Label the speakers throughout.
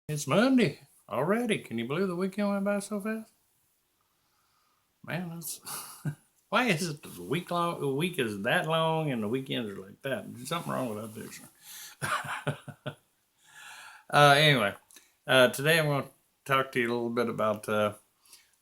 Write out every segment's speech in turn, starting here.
Speaker 1: It's Monday already. Can you believe the weekend went by so fast? Man, that's why is it the week long? The week is that long, and the weekends are like that. There's something wrong with that picture. Anyway, today I'm going to talk to you a little bit about a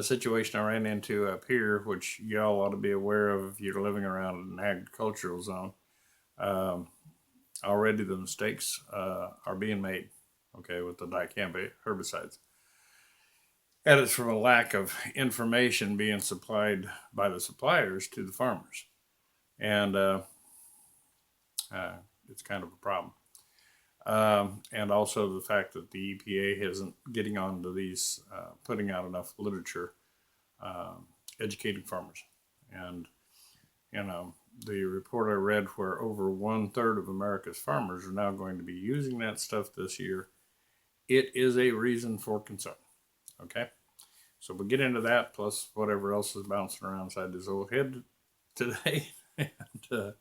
Speaker 1: situation I ran into up here, which y'all ought to be aware of if you're living around an agricultural zone. Um, Already the mistakes are being made. Okay, with the dicamba herbicides. And it's from a lack of information being supplied by the suppliers to the farmers. And uh, it's kind of a problem. And also the fact that the EPA isn't getting onto these, putting out enough literature educating farmers. And, you know, the report I read where over 1/3 of America's farmers are now going to be using that stuff this year, it is a reason for concern. Okay. So we'll get into that plus whatever else is bouncing around inside this old head today. and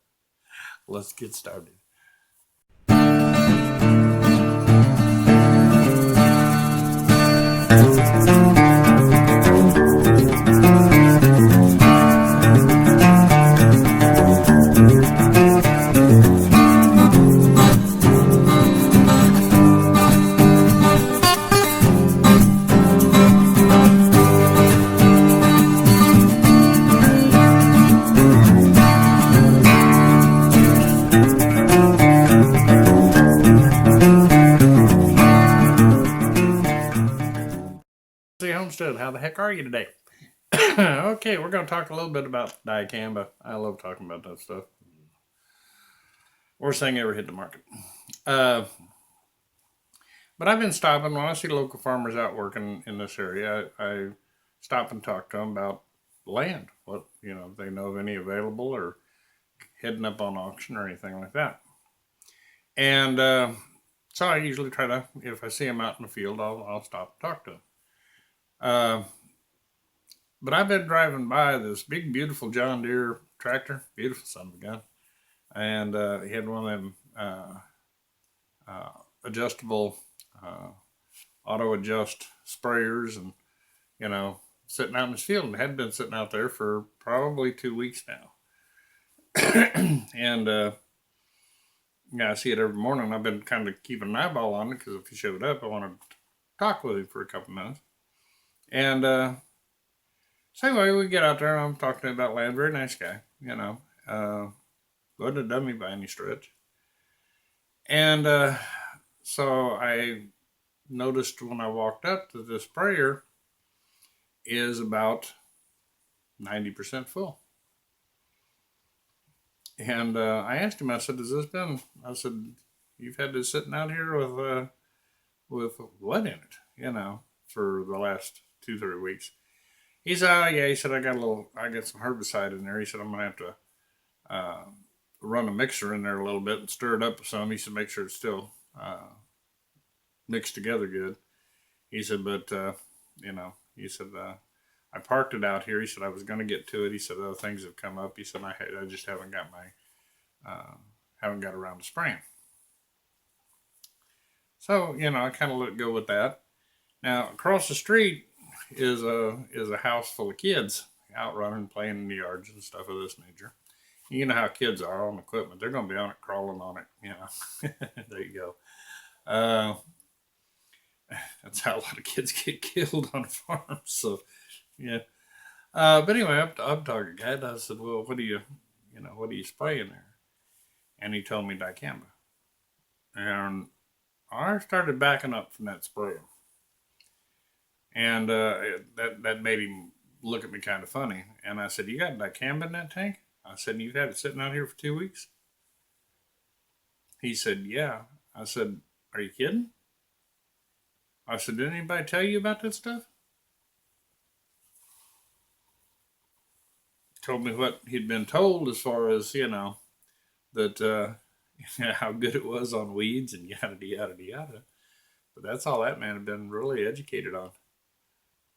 Speaker 1: let's get started. See, Homestead, how the heck are you today? Okay, we're going to talk a little bit about dicamba. I love talking about that stuff. Worst thing ever hit the market. Uh, but I've been stopping when I see local farmers out working in this area. I stop and talk to them about land. What if they know of any available or heading up on auction or anything like that. And so I usually try to, if I see them out in the field, I'll stop and talk to them. Uh, but I've been driving by this big, beautiful John Deere tractor, beautiful son of a gun, and he had one of them adjustable uh, auto adjust sprayers, and sitting out in his field, and had been sitting out there for probably 2 weeks now. And yeah, I see it every morning. I've been kind of keeping an eyeball on it because if he showed up, I wanted to talk with him for a couple minutes. And so anyway, we get out there, and I'm talking to him about land. Very nice guy, wasn't a dummy by any stretch. And so I noticed when I walked up that the sprayer is about 90% full. And I asked him, I said, "Has this been?" I said, "You've had this sitting out here with what in it, for the last 2 3 weeks?" He said, "Oh yeah." He said, I got some herbicide in there." He said, "I'm gonna have to uh, run a mixer in there a little bit and stir it up with some." He said, "Make sure it's still mixed together good." He said, "But he said I parked it out here." He said, "I was going to get to it." He said, "Other things have come up." He said, I just haven't got around to spraying." So I kind of let go with that. Now across the street is a house full of kids out running, playing in the yards and stuff of this nature. You know how kids are on equipment; they're going to be on it, crawling on it. There you go. Uh, that's how a lot of kids get killed on farms. So yeah. But anyway, I'm talking to Dad. I said, "Well, what do you spray in there?" And he told me dicamba. And I started backing up from that spray, and that made him look at me kind of funny. And I said, "You got dicamba in that tank?" I said, "You've had it sitting out here for 2 weeks?" He said, "Yeah." I said, "Are you kidding?" I said, "Did anybody tell you about that stuff?" Told me what he'd been told as far as that how good it was on weeds and yada yada yada. But that's all that man had been really educated on.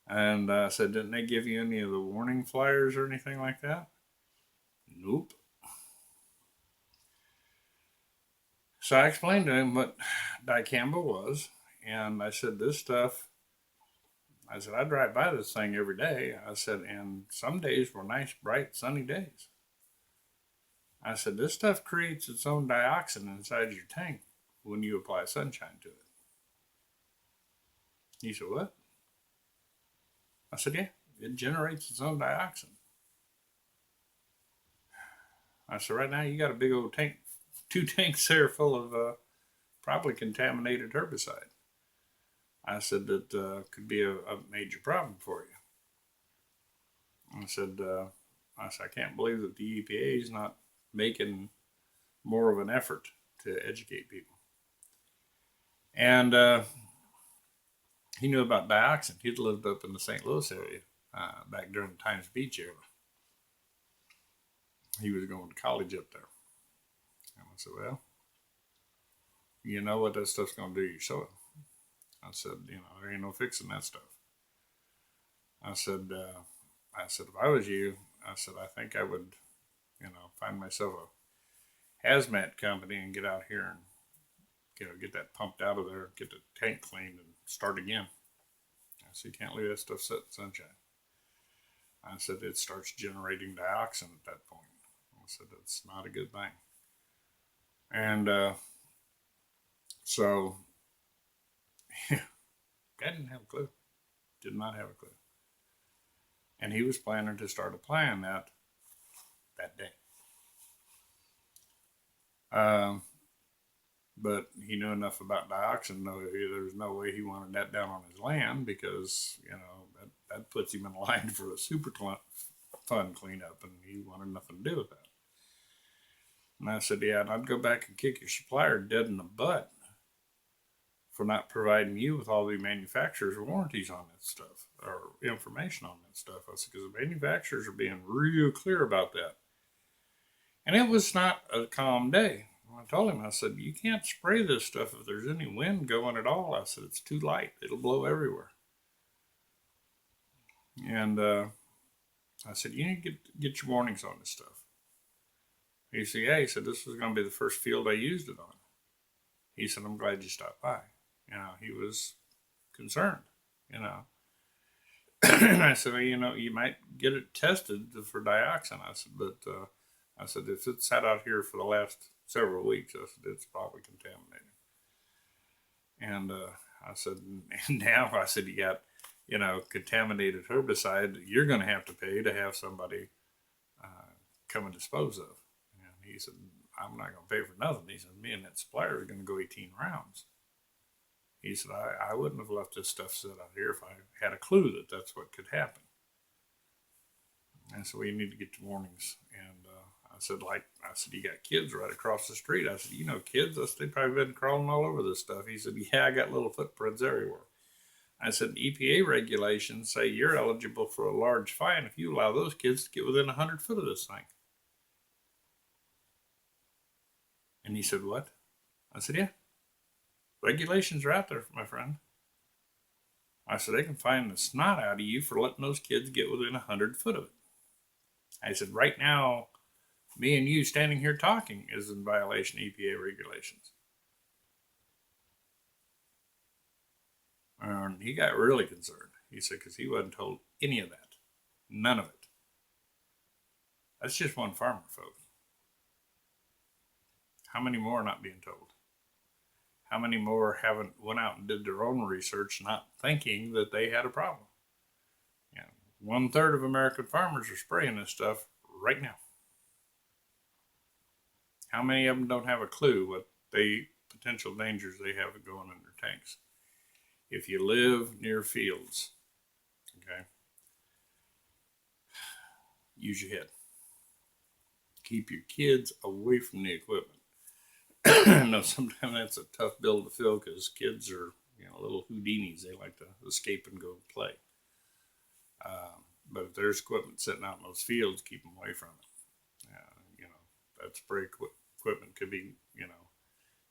Speaker 1: And I said, "Didn't they give you any of the warning flyers or anything like that?" Nope. So I explained to him what dicamba was, And I said, this stuff, I said, I drive by this thing every day. I said, and some days were nice, bright, sunny days. I said, this stuff creates its own dioxin inside your tank when you apply sunshine to it. He said, what? I said, yeah, it generates its own dioxin. I said, right now you got a big old tank, 2 tanks there full of probably contaminated herbicide. I said, that could be a major problem for you. I said, I can't believe that the EPA is not making more of an effort to educate people. And he knew about dioxin. He'd lived up in the St. Louis area back during the Times Beach era. He was going to college up there. And I said, well, you know what that stuff's going to do to your soil. I said, there ain't no fixing that stuff. I said, if I was you, I said, I think I would, find myself a hazmat company and get out here and, get that pumped out of there, get the tank cleaned and start again. I said, you can't leave that stuff sit in sunshine. I said, it starts generating dioxin at that point. I said, that's not a good thing. And so, yeah, I didn't have a clue. Did not have a clue. And he was planning to start applying that day. But he knew enough about dioxin to know there's no way he wanted that down on his land because, that puts him in line for a super fun cleanup, and he wanted nothing to do with that. And I said, yeah, and I'd go back and kick your supplier dead in the butt for not providing you with all the manufacturer's warranties on that stuff or information on that stuff. I said, because the manufacturers are being real clear about that. And it was not a calm day. I told him, I said, you can't spray this stuff if there's any wind going at all. I said, it's too light. It'll blow everywhere. And I said, you need to get your warnings on this stuff. He said, yeah. He said, this was going to be the first field I used it on. He said, I'm glad you stopped by. He was concerned, And I said, well, you might get it tested for dioxin. I said, but if it's sat out here for the last several weeks, I said, it's probably contaminated. And I said, and now I said, you got, contaminated herbicide that you're going to have to pay to have somebody come and dispose of. And he said, I'm not going to pay for nothing. He said, me and that supplier are going to go 18 rounds. He said, I wouldn't have left this stuff sit out here if I had a clue that that's what could happen. And so we need to get the warnings. And I said, you got kids right across the street. I said, kids, they've probably been crawling all over this stuff. He said, yeah, I got little footprints everywhere. I said, EPA regulations say you're eligible for a large fine if you allow those kids to get within 100 foot of this thing. And he said, what? I said, yeah. Regulations are out there, my friend. I said, they can find the snot out of you for letting those kids get within 100 foot of it. I said, right now, me and you standing here talking is in violation of EPA regulations. And he got really concerned. He said, because he wasn't told any of that. None of it. That's just one farmer, folks. How many more are not being told? How many more haven't went out and did their own research, not thinking that they had a problem? 1/3 of American farmers are spraying this stuff right now. How many of them don't have a clue what potential dangers they have going in their tanks? If you live near fields, okay, use your head. Keep your kids away from the equipment. I know sometimes that's a tough bill to fill because kids are, little Houdinis. They like to escape and go play. But if there's equipment sitting out in those fields, keep them away from it. That spray equipment could be,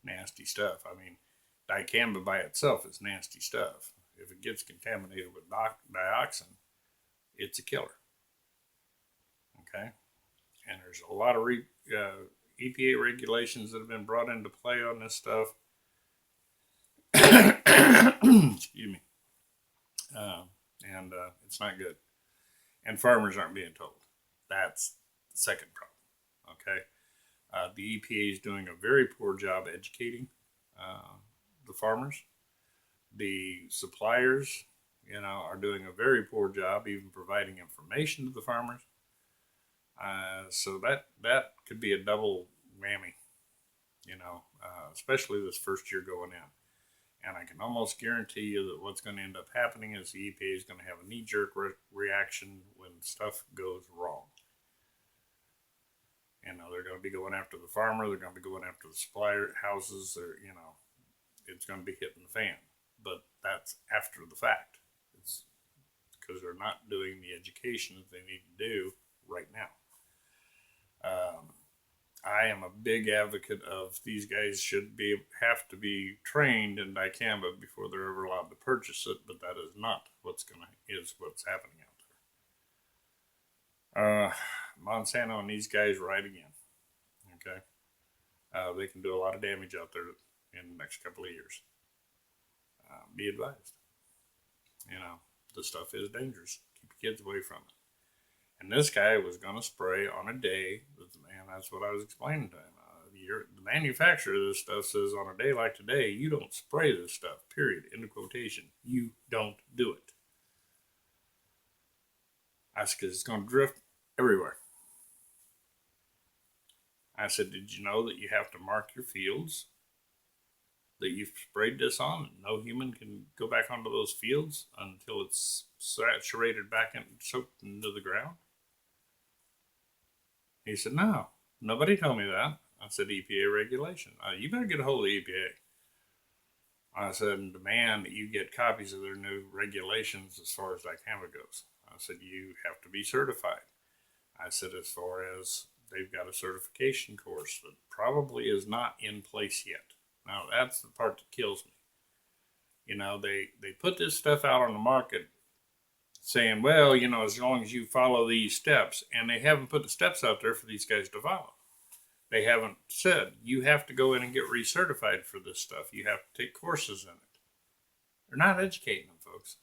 Speaker 1: nasty stuff. I mean, dicamba by itself is nasty stuff. If it gets contaminated with dioxin, it's a killer. Okay? And there's a lot of EPA regulations that have been brought into play on this stuff. It's not good. And farmers aren't being told. That's the second problem. Okay. The EPA is doing a very poor job educating the farmers. The suppliers, are doing a very poor job even providing information to the farmers. So that could be a double whammy, especially this first year going in. And I can almost guarantee you that what's going to end up happening is the EPA is going to have a knee-jerk reaction when stuff goes wrong. They're going to be going after the farmer. They're going to be going after the supplier houses. It's going to be hitting the fan. But that's after the fact. It's because they're not doing the education that they need to do right now. I am a big advocate of these guys have to be trained in dicamba before they're ever allowed to purchase it, but that is not what's happening out there. Monsanto and these guys right again. Okay, they can do a lot of damage out there in the next couple of years. Be advised. The stuff is dangerous. Keep your kids away from it. And this guy was going to spray on a day. That's what I was explaining to him. The manufacturer of this stuff says on a day like today, you don't spray this stuff, period. End of quotation. You don't do it. That's because it's going to drift everywhere. I said, did you know that you have to mark your fields that you've sprayed this on? No human can go back onto those fields until it's saturated back and soaked into the ground? He said, no, nobody told me that. I said, EPA regulation. You better get a hold of the EPA. I said, and demand that you get copies of their new regulations as far as dicamba goes. I said, you have to be certified. I said, as far as they've got a certification course that probably is not in place yet. Now, that's the part that kills me. They put this stuff out on the market saying, well, as long as you follow these steps, and they haven't put the steps out there for these guys to follow. They haven't said, you have to go in and get recertified for this stuff. You have to take courses in it. They're not educating them, folks.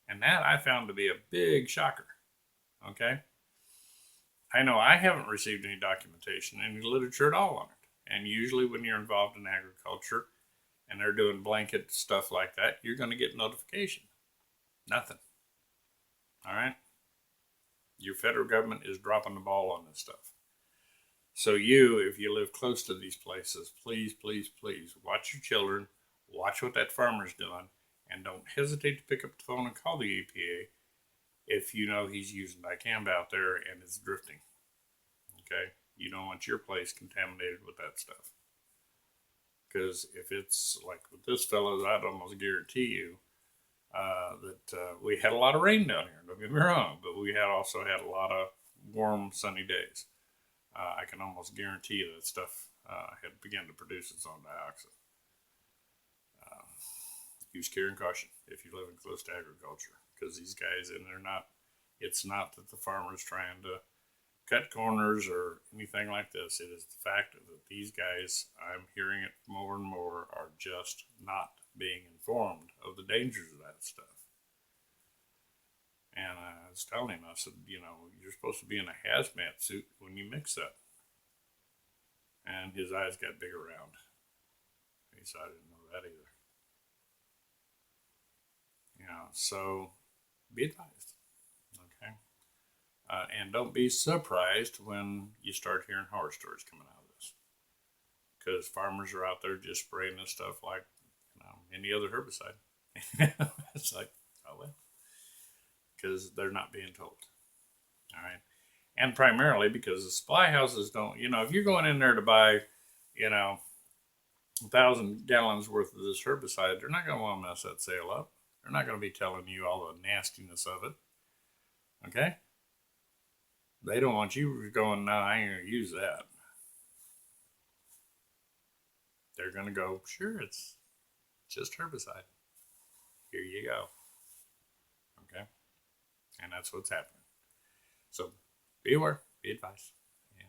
Speaker 1: And that I found to be a big shocker. Okay? I know I haven't received any documentation, any literature at all on it. And usually when you're involved in agriculture and they're doing blanket stuff like that, you're going to get notification. Nothing. All right? Your federal government is dropping the ball on this stuff. So if you live close to these places, please, please, please watch your children, watch what that farmer's doing, and don't hesitate to pick up the phone and call the EPA if you know he's using dicamba out there and it's drifting. Okay? You don't want your place contaminated with that stuff. Because if it's like with this fellow, I'd almost guarantee you that we had a lot of rain down here. Don't get me wrong, but we also had a lot of warm, sunny days. I can almost guarantee you that stuff had begun to produce its own dioxin. Use care and caution if you're living close to agriculture, because these guys, it's not that the farmer's trying to cut corners or anything like this. It is the fact that these guys, I'm hearing it more and more, are just not being informed of the dangers of that stuff. And I was telling him, I said, you're supposed to be in a hazmat suit when you mix that. And his eyes got big around. He said, I didn't know that either. So be advised. Okay? And don't be surprised when you start hearing horror stories coming out of this. Because farmers are out there just spraying this stuff like any other herbicide. It's like, oh well. Because they're not being told. All right. And primarily because the supply houses don't, if you're going in there to buy, 1,000 gallons worth of this herbicide, they're not going to want to mess that sale up. They're not going to be telling you all the nastiness of it. Okay? They don't want you going, no, I ain't going to use that. They're going to go, sure, it's just herbicide. Here you go. Okay? And that's what's happening. So be aware, be advised. And,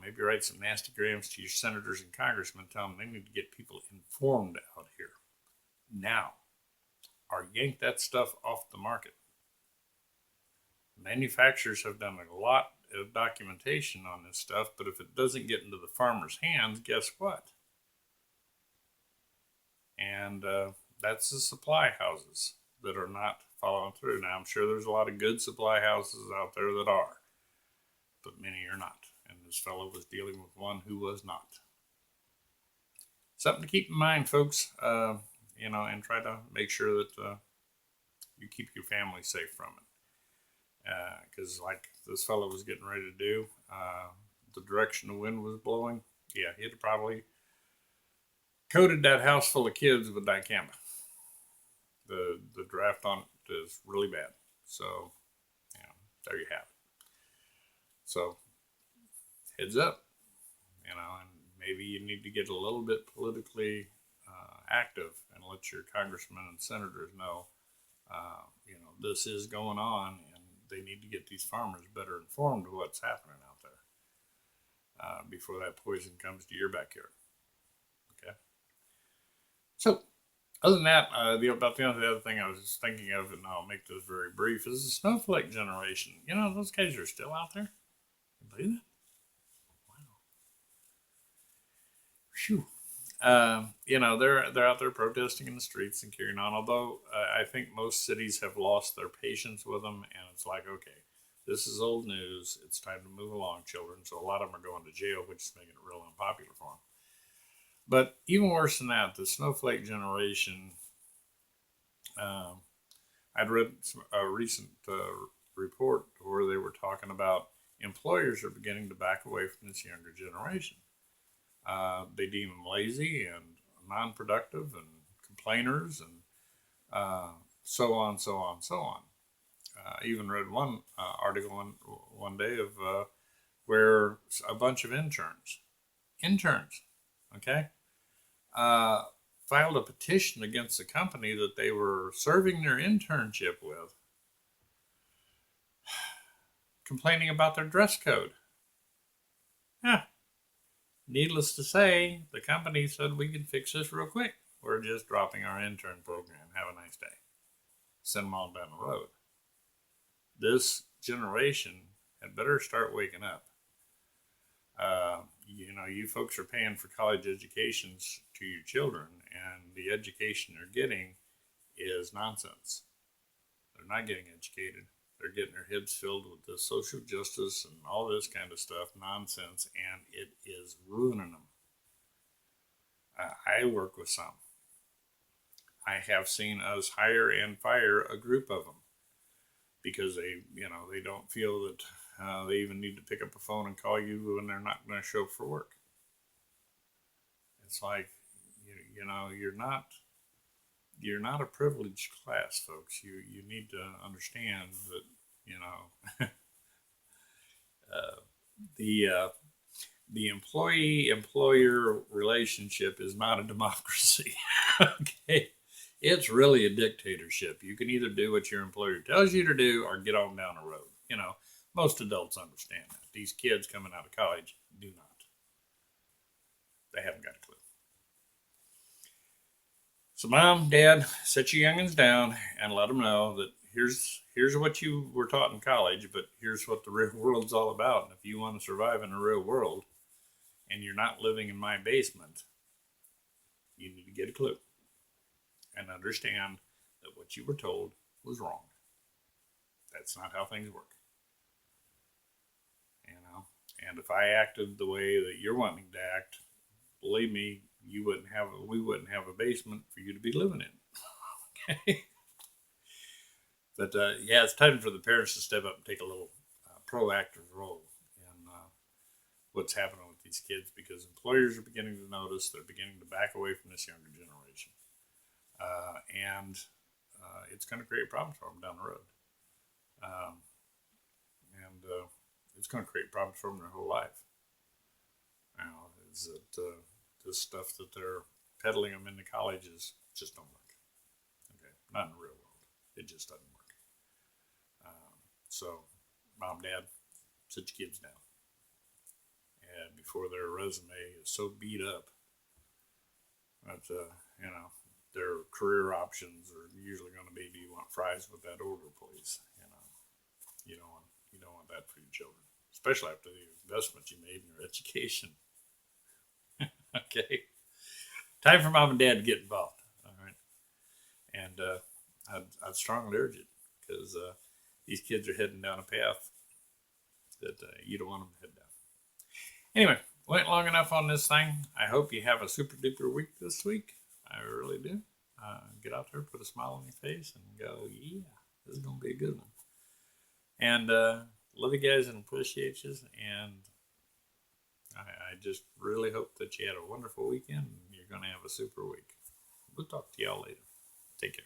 Speaker 1: maybe write some nasty grams to your senators and congressmen, tell them they need to get people informed out here now, or yank that stuff off the market. Manufacturers have done a lot of documentation on this stuff, but if it doesn't get into the farmer's hands, guess what? And that's the supply houses that are not following through. Now, I'm sure there's a lot of good supply houses out there that are, but many are not. And this fellow was dealing with one who was not. Something to keep in mind, folks, and try to make sure that you keep your family safe from it. Because like this fellow was getting ready to do, the direction the wind was blowing, yeah, he'd have probably coated that house full of kids with dicamba. The draft on it is really bad. So, there you have it. So, heads up, and maybe you need to get a little bit politically active and let your congressmen and senators know, this is going on, and they need to get these farmers better informed of what's happening out there before that poison comes to your backyard. Okay. So, other than that, about the other thing I was thinking of, and I'll make this very brief, is the Snowflake Generation. Those guys are still out there. You believe it? Wow. Phew. They're out there protesting in the streets and carrying on. Although I think most cities have lost their patience with them, and it's like, okay, this is old news. It's time to move along, children. So a lot of them are going to jail, which is making it real unpopular for them. But even worse than that, the Snowflake Generation. I'd read a recent report where they were talking about employers are beginning to back away from this younger generation. They deem them lazy and non-productive and complainers and so on, so on, so on. I even read one article one day of where a bunch of interns, okay, filed a petition against the company that they were serving their internship with, complaining about their dress code. Yeah. Needless to say, the company said, we can fix this real quick. We're just dropping our intern program. Have a nice day. Send them all down the road. This generation had better start waking up. You folks are paying for college educations to your children, and the education they're getting is nonsense. They're not getting educated. They're getting their heads filled with the social justice and all this kind of stuff, nonsense, and it is ruining them. I work with some. I have seen us hire and fire a group of them because they don't feel that they even need to pick up a phone and call you when they're not going to show up for work. It's like, you're not a privileged class, folks. You need to understand that, the employee-employer relationship is not a democracy. Okay? It's really a dictatorship. You can either do what your employer tells you to do or get on down the road. Most adults understand that. These kids coming out of college do not. They haven't got a clue. So mom, dad, set your youngins down and let them know that here's what you were taught in college, but here's what the real world's all about. And if you want to survive in the real world and you're not living in my basement, you need to get a clue and understand that what you were told was wrong. That's not how things work. And if I acted the way that you're wanting to act, believe me, we wouldn't have a basement for you to be living in. Okay. But it's time for the parents to step up and take a little proactive role in what's happening with these kids, because employers are beginning to notice. They're beginning to back away from this younger generation, and it's going to create problems for them down the road. And it's going to create problems for them their whole life. Is that this stuff that they're peddling them into colleges just don't work. Okay, not in the real world. It just doesn't work. So, mom, dad, sit your kids down. And before their resume is so beat up that, their career options are usually going to be, do you want fries with that order, please? you don't want that for your children, especially after the investments you made in their education. Okay, time for mom and dad to get involved. All right, and I'd strongly urge it because these kids are heading down a path that you don't want them to head down. Anyway, went long enough on this thing. I hope you have a super duper week this week. I really do. Get out there, put a smile on your face, and go, yeah, this is going to be a good one. And love you guys and appreciate you. And I just really hope that you had a wonderful weekend and you're going to have a super week. We'll talk to y'all later. Take care.